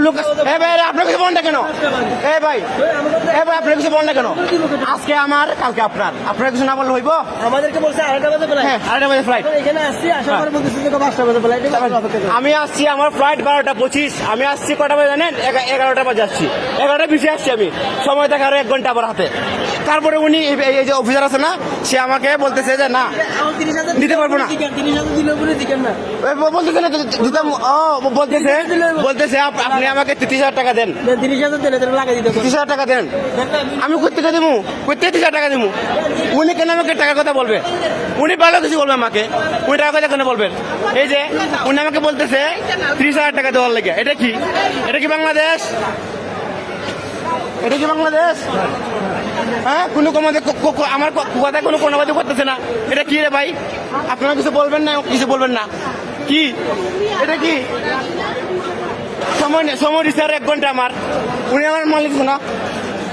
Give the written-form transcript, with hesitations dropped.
লোক ভাই আপনার কিছু বলেন না কেন? ভাই আপনার কিছু বলেন না কেন? আজকে আমার, কালকে আপনার কিছু না বললে হইব? আমাদেরকে বলছে 8টা বাজে ফ্লাইট। হ্যাঁ 8টা বাজে ফ্লাইট। এখানে আসছি, আসার পরে বলতেছে যে 5টা বাজে ফ্লাইট। আমি আসছি, আমার ফ্লাইট 12:25। আমি আসছি কটা বাজে জানেন? 11টা বাজে আসছি, 11টা 20 আসছি আমি। সময় থাকে আরো 1 ঘন্টা আমার হাতে। তারপরে উনি এই যে অফিসার আছে না, সে আমাকে বলতেছে যে না দিতে পারবো না। 30,000 দিলে বলে দিকেন না। বলতেছে না দিতাম। বলতেছে আপনি আমাকে 30,000 টাকা দেন, 30,000 দিলে তাহলে লাগাই দিতে 30,000 টাকা দেন। আমি কোথেকে দেবো? কোথেকে 30,000 টাকা দেবো? উনি কেন আমাকে টাকার কথা বলবে? উনি ভালো কিছু বলবে আমাকে, উনি টাকার কথা কেন বলবেন? এই যে উনি আমাকে বলতেছে 30,000 টাকা দেওয়ার লেগে। এটা কি? এটা কি বাংলাদেশ? এটা কি বাংলাদেশ? হ্যাঁ, কোনো আমার কথা কোনো কোনোবাদী করতেছে না। এটা কি রে ভাই? আপনারা কিছু বলবেন না, কিছু বলবেন না। কি এটা? কি সময় দিচ্ছে আর 1 ঘন্টা আমার? উনি আমার মালিক না।